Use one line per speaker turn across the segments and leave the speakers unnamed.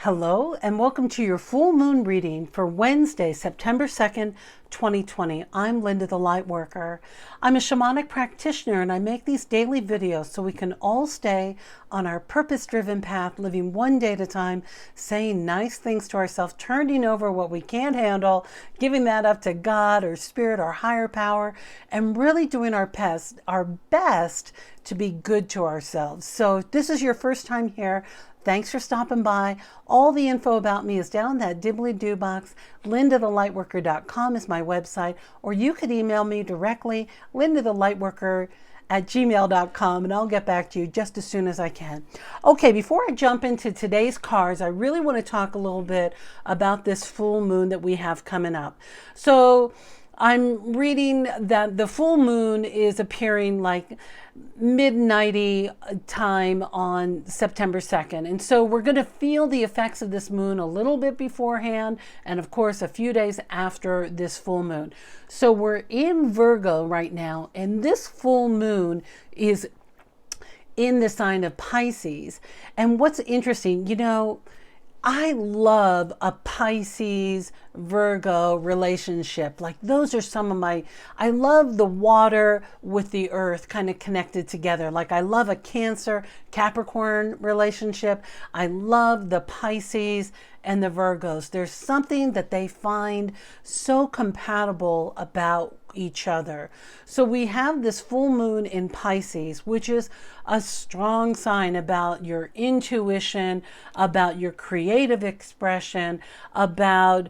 Hello and welcome to your full moon reading for Wednesday, September 2nd, 2020. I'm Linda the Lightworker. I'm a shamanic practitioner and I make these daily videos so we can all stay on our purpose-driven path, living one day at a time, saying nice things to ourselves, turning over what we can't handle, giving that up to God or Spirit or higher power, and really doing our best to be good to ourselves. So if this is your first time here, thanks for stopping by. All the info about me is down that dibbly-doo box. LindaTheLightWorker.com is my website, or you could email me directly, LindaTheLightWorker@gmail.com, and I'll get back to you just as soon as I can. Okay, before I jump into today's cards, I really want to talk a little bit about this full moon that we have coming up. So I'm reading that the full moon is appearing like midnighty time on September 2nd. And so we're going to feel the effects of this moon a little bit beforehand and of course a few days after this full moon. So we're in Virgo right now, and this full moon is in the sign of Pisces. And what's interesting, I love a Pisces Virgo relationship. Like those are some of I love the water with the earth kind of connected together. Like I love a Cancer Capricorn relationship. I love the Pisces and the Virgos. There's something that they find so compatible about each other. So we have this full moon in Pisces, which is a strong sign about your intuition, about your creative expression, about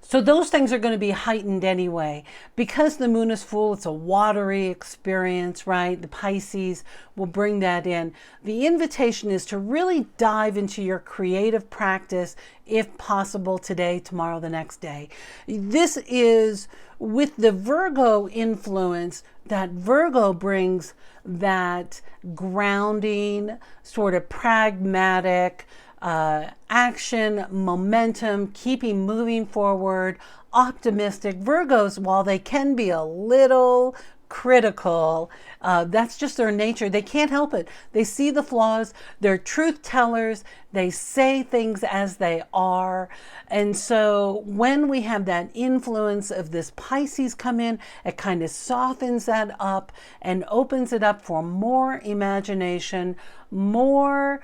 so those things are going to be heightened anyway. Because the moon is full, it's a watery experience, right? The Pisces will bring that in. The invitation is to really dive into your creative practice, if possible, today, tomorrow, the next day. This is with the Virgo influence, that Virgo brings that grounding, sort of pragmatic, action, momentum, keeping moving forward, optimistic. Virgos, while they can be a little critical, that's just their nature. They can't help it. They see the flaws. They're truth tellers. They say things as they are. And so when we have that influence of this Pisces come in, it kind of softens that up and opens it up for more imagination, more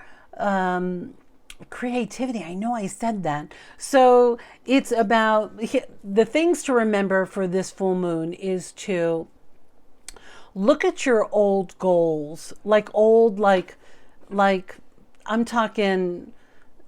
creativity. I know I said that. So it's about the things to remember for this full moon is to look at your old goals, like I'm talking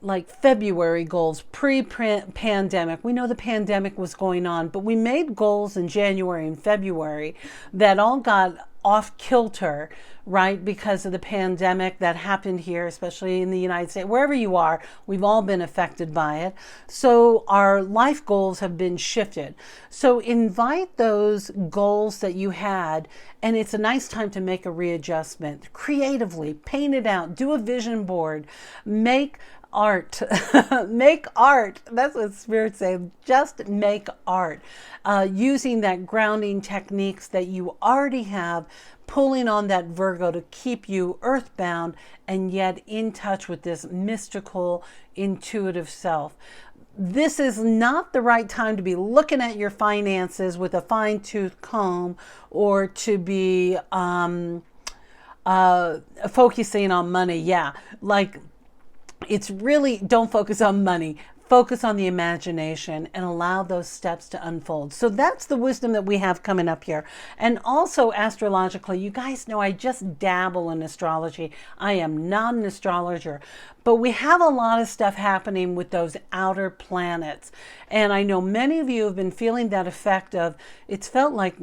like February goals, pre-pandemic. We know the pandemic was going on, but we made goals in January and February that all got off kilter, right? Because of the pandemic that happened here, especially in the United States, wherever you are, we've all been affected by it. So our life goals have been shifted. So invite those goals that you had, and it's a nice time to make a readjustment. Creatively, paint it out, do a vision board, make art. Make art. That's what Spirit say. Just make art. Using that grounding techniques that you already have, pulling on that Virgo to keep you earthbound and yet in touch with this mystical, intuitive self. This is not the right time to be looking at your finances with a fine-tooth comb or to be focusing on money. Yeah, like it's really, don't focus on money. Focus on the imagination and allow those steps to unfold. So that's the wisdom that we have coming up here. And also astrologically, you guys know I just dabble in astrology. I am not an astrologer, but we have a lot of stuff happening with those outer planets. And I know many of you have been feeling that effect of, it's felt like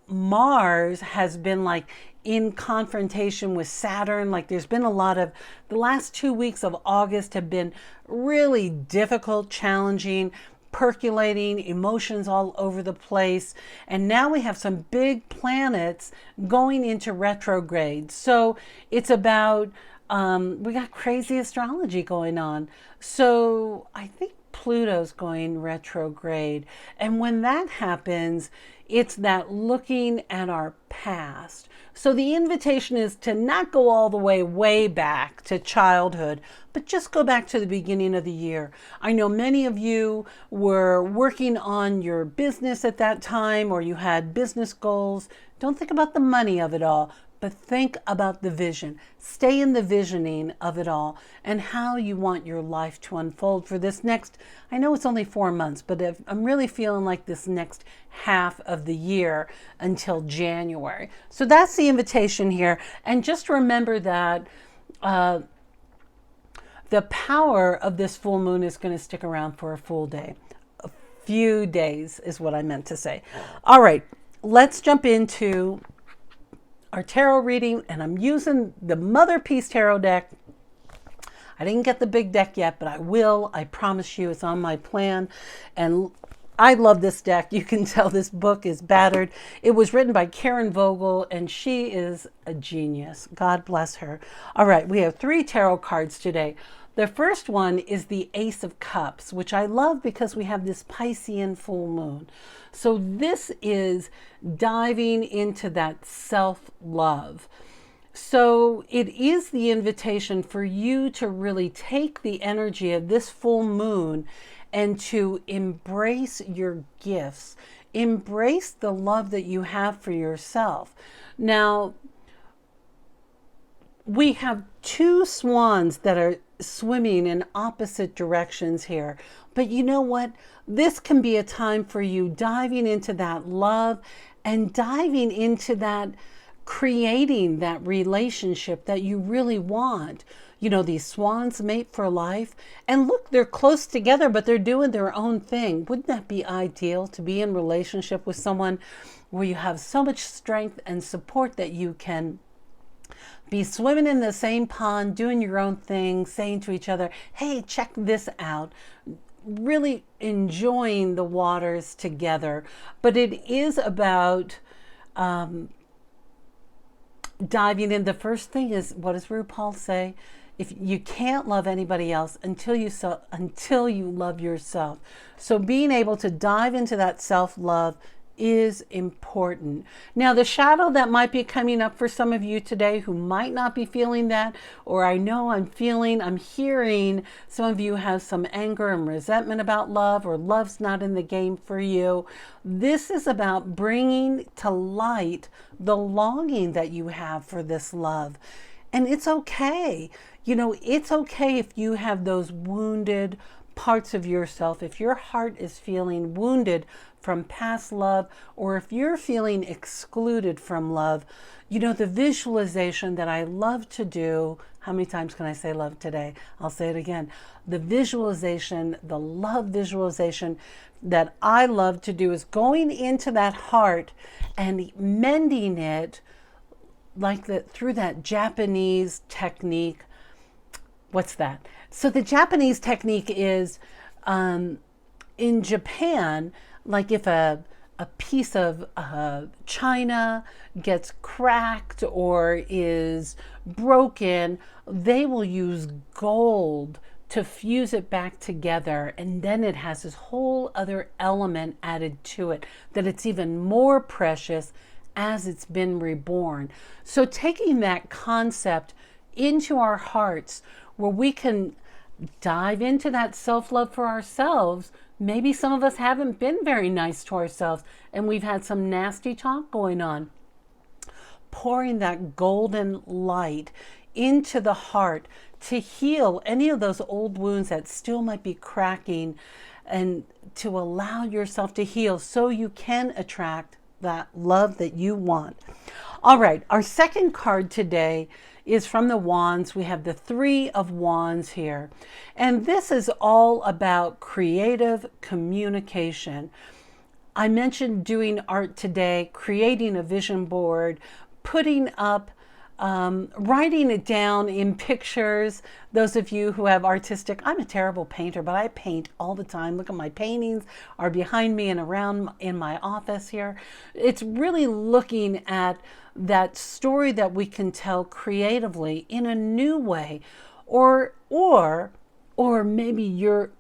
Mars has been like in confrontation with Saturn. Like there's been a lot of, the last 2 weeks of August have been really difficult, challenging, percolating, emotions all over the place. And now we have some big planets going into retrograde. So it's about, we got crazy astrology going on. So I think Pluto's going retrograde. And when that happens, it's that looking at our past. So the invitation is to not go all the way back to childhood, but just go back to the beginning of the year. I know many of you were working on your business at that time, or you had business goals. Don't think about the money of it all, but think about the vision. Stay in the visioning of it all and how you want your life to unfold for this next, I know it's only 4 months, but I'm really feeling like this next half of the year until January. So that's the invitation here. And just remember that the power of this full moon is going to stick around for a full day. A few days is what I meant to say. All right, let's jump into our tarot reading, and I'm using the Mother Peace Tarot deck. I didn't get the big deck yet, but I will. I promise you, it's on my plan. And I love this deck. You can tell this book is battered. It was written by Karen Vogel, and she is a genius. God bless her. All right, we have 3 tarot cards today. The first one is the Ace of Cups, which I love because we have this Piscean full moon. So this is diving into that self-love. So it is the invitation for you to really take the energy of this full moon and to embrace your gifts. Embrace the love that you have for yourself. Now, we have 2 swans that are swimming in opposite directions here. But you know what? This can be a time for you diving into that love and diving into that creating that relationship that you really want. You know, these swans mate for life. And look, they're close together, but they're doing their own thing. Wouldn't that be ideal to be in relationship with someone where you have so much strength and support that you can be swimming in the same pond, doing your own thing, saying to each other, hey, check this out. Really enjoying the waters together. But it is about diving in. The first thing is, what does RuPaul say? If you can't love anybody else until you love yourself. So being able to dive into that self-love is important. Now, the shadow that might be coming up for some of you today who might not be feeling that, or I know I'm hearing some of you have some anger and resentment about love, or love's not in the game for you. This is about bringing to light the longing that you have for this love. And it's okay. You know, it's okay if you have those wounded parts of yourself, if your heart is feeling wounded from past love, or if you're feeling excluded from love. You know, the visualization that I love to do, how many times can I say love today? I'll say it again. The visualization, the love visualization that I love to do is going into that heart and mending it like that through that Japanese technique. What's that? So the Japanese technique is in Japan, like if a piece of china gets cracked or is broken, they will use gold to fuse it back together, and then it has this whole other element added to it that it's even more precious as it's been reborn. So taking that concept into our hearts, where we can dive into that self-love for ourselves. Maybe some of us haven't been very nice to ourselves and we've had some nasty talk going on. Pouring that golden light into the heart to heal any of those old wounds that still might be cracking, and to allow yourself to heal so you can attract that love that you want. All right, our second card today is from the Wands. We have the 3 of Wands here. And this is all about creative communication. I mentioned doing art today, creating a vision board, putting up, writing it down in pictures. Those of you who have artistic, I'm a terrible painter, but I paint all the time. Look at my paintings are behind me and around in my office here. It's really looking at that story that we can tell creatively in a new way, or Or maybe you're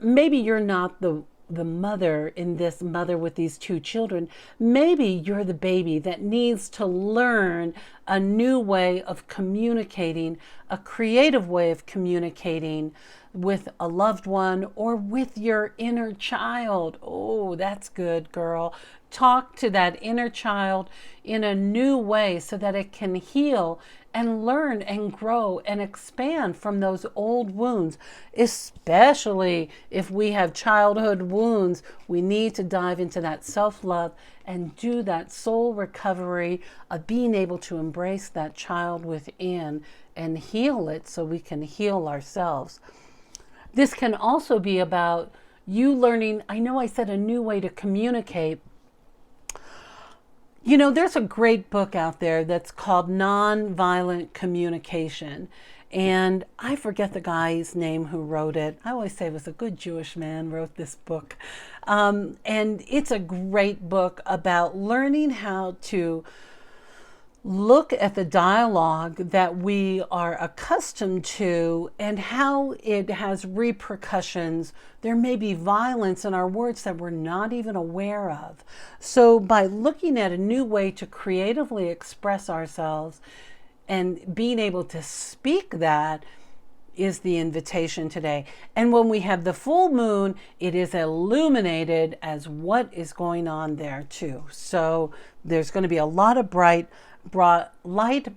not the mother in this mother with these two children. Maybe you're the baby that needs to learn a new way of communicating, a creative way of communicating with a loved one or with your inner child. Oh, that's good, girl. Talk to that inner child in a new way so that it can heal and learn and grow and expand from those old wounds. Especially if we have childhood wounds, we need to dive into that self-love and do that soul recovery of being able to embrace that child within and heal it so we can heal ourselves. This can also be about you learning, I know I said a new way to communicate. You know, there's a great book out there that's called Nonviolent Communication. And I forget the guy's name who wrote it. I always say it was a good Jewish man wrote this book. And it's a great book about learning how to look at the dialogue that we are accustomed to and how it has repercussions. There may be violence in our words that we're not even aware of. So by looking at a new way to creatively express ourselves and being able to speak that is the invitation today. And when we have the full moon, it is illuminated as what is going on there too. So there's going to be a lot of light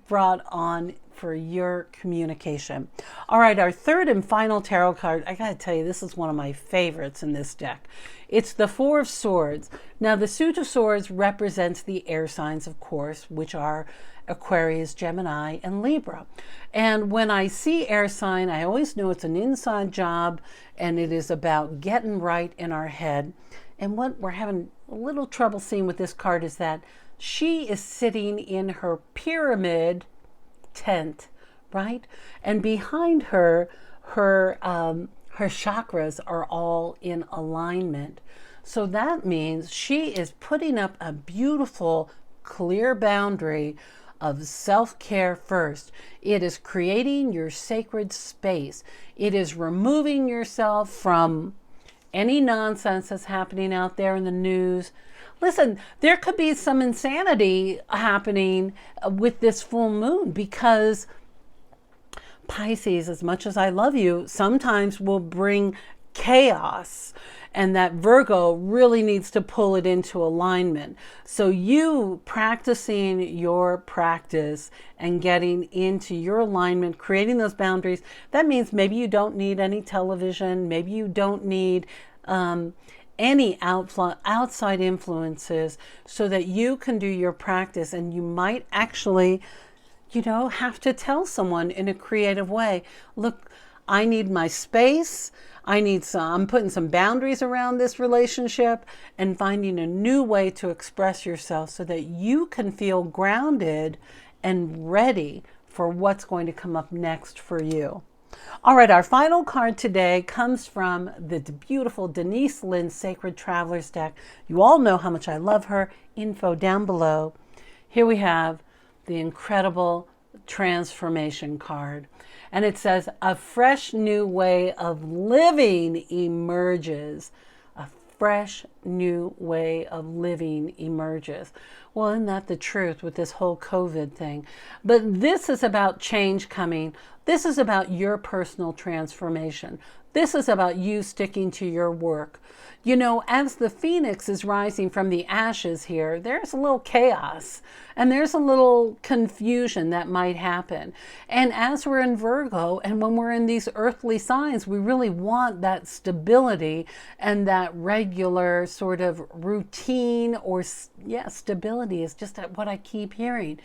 brought on for your communication. All right, our third and final tarot card, I gotta tell you, this is one of my favorites in this deck. It's the Four of Swords. Now, the Suit of Swords represents the air signs, of course, which are Aquarius, Gemini, and Libra. And when I see air sign, I always know it's an inside job, and it is about getting right in our head. And what we're having a little trouble seeing with this card is that she is sitting in her pyramid tent, right? And behind her, her chakras are all in alignment. So that means she is putting up a beautiful, clear boundary of self-care first. It is creating your sacred space. It is removing yourself from any nonsense that's happening out there in the news. Listen, there could be some insanity happening with this full moon because Pisces, as much as I love you, sometimes will bring chaos, and that Virgo really needs to pull it into alignment. So you practicing your practice and getting into your alignment, creating those boundaries, that means maybe you don't need any television, maybe you don't need any outside influences so that you can do your practice. And you might actually, have to tell someone in a creative way, look, I need my space. I'm putting some boundaries around this relationship and finding a new way to express yourself so that you can feel grounded and ready for what's going to come up next for you. All right, our final card today comes from the beautiful Denise Linn Sacred Travelers deck. You all know how much I love her. Info down below. Here we have the incredible transformation card. And it says, a fresh new way of living emerges. A fresh new way of living emerges. Well, isn't that the truth with this whole COVID thing? But this is about change coming. This is about your personal transformation. This is about you sticking to your work. As the phoenix is rising from the ashes here, there's a little chaos and there's a little confusion that might happen. And as we're in Virgo and when we're in these earthly signs, we really want that stability and that regular sort of routine or, stability is just what I keep hearing.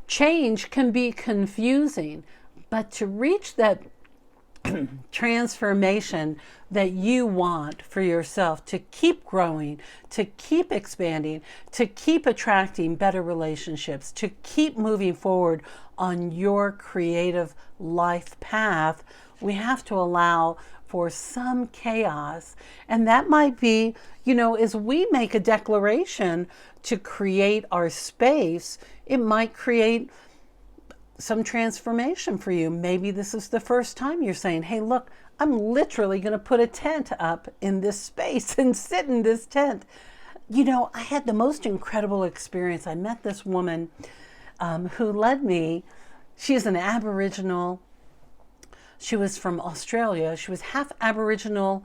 Change can be confusing, but to reach that transformation that you want for yourself, to keep growing, to keep expanding, to keep attracting better relationships, to keep moving forward on your creative life path, we have to allow for some chaos. And that might be, as we make a declaration to create our space, it might create some transformation for you. Maybe this is the first time you're saying, hey, look, I'm literally going to put a tent up in this space and sit in this tent. You know, I had the most incredible experience. I met this woman who led me. She's an Aboriginal. She was from Australia. She was half Aboriginal,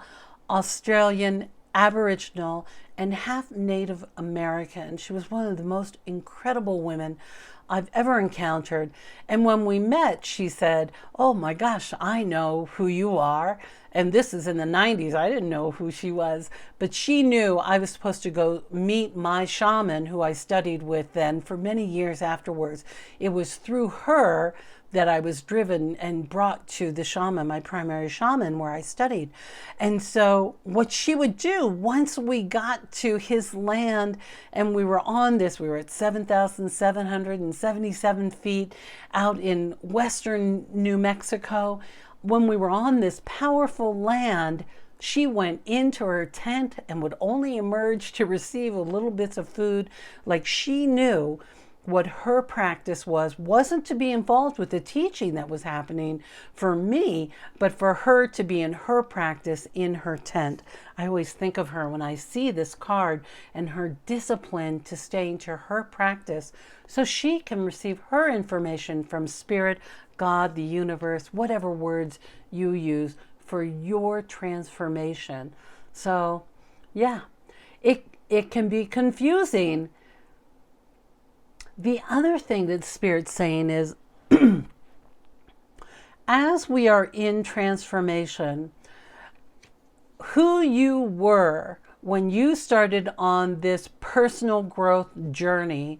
Australian, Aboriginal, and half Native American. She was one of the most incredible women I've ever encountered. And when we met, she said, oh my gosh, I know who you are. And this is in the 90s. I didn't know who she was, but she knew I was supposed to go meet my shaman who I studied with then for many years afterwards. It was through her that I was driven and brought to the shaman, my primary shaman, where I studied. And so what she would do once we got to his land and we were on this, we were at 7,777 feet out in western New Mexico. When we were on this powerful land, she went into her tent and would only emerge to receive a little bits of food. Like she knew what her practice wasn't to be involved with the teaching that was happening for me, but for her to be in her practice in her tent. I always think of her when I see this card and her discipline to stay into her practice so she can receive her information from Spirit, God, the universe, whatever words you use for your transformation. So yeah, it can be confusing. The other thing that Spirit's saying is, as we are in transformation, who you were when you started on this personal growth journey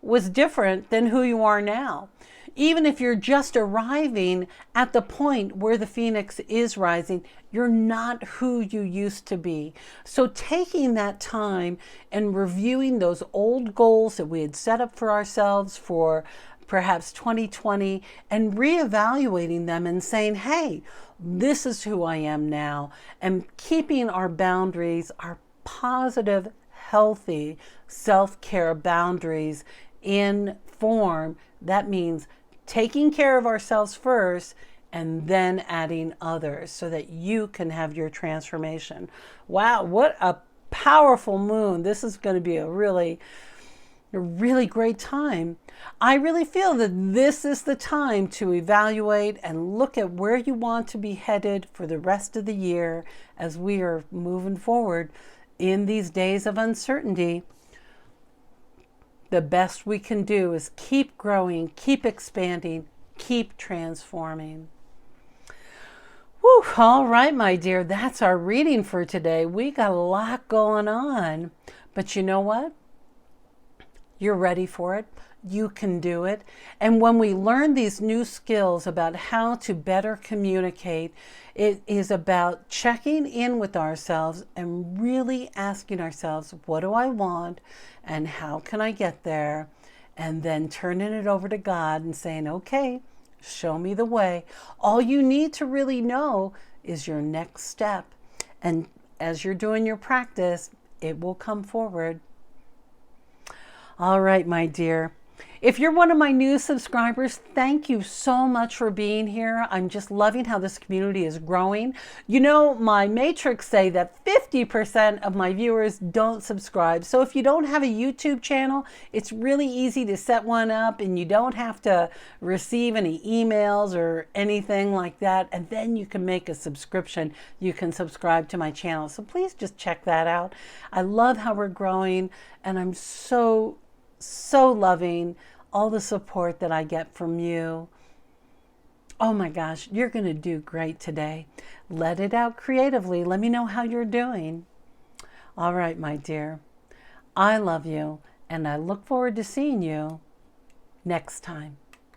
was different than who you are now. Even if you're just arriving at the point where the phoenix is rising, you're not who you used to be. So taking that time and reviewing those old goals that we had set up for ourselves for perhaps 2020 and reevaluating them and saying, hey, this is who I am now, and keeping our boundaries, our positive, healthy self-care boundaries in form. That means taking care of ourselves first and then adding others so that you can have your transformation. Wow, what a powerful moon. This is going to be a really great time. I really feel that this is the time to evaluate and look at where you want to be headed for the rest of the year as we are moving forward in these days of uncertainty. The best we can do is keep growing, keep expanding, keep transforming. Whew, all right, my dear, that's our reading for today. We got a lot going on, but you know what? You're ready for it. You can do it. And when we learn these new skills about how to better communicate, it is about checking in with ourselves and really asking ourselves, what do I want and how can I get there? And then turning it over to God and saying, okay, show me the way. All you need to really know is your next step. And as you're doing your practice, it will come forward. All right, my dear. If you're one of my new subscribers, thank you so much for being here. I'm just loving how this community is growing. You know, my matrix say that 50% of my viewers don't subscribe. So if you don't have a YouTube channel, it's really easy to set one up and you don't have to receive any emails or anything like that. And then you can make a subscription. You can subscribe to my channel. So please just check that out. I love how we're growing, and I'm so loving all the support that I get from you. Oh my gosh, you're going to do great today. Let it out creatively. Let me know how you're doing. All right, my dear. I love you, and I look forward to seeing you next time.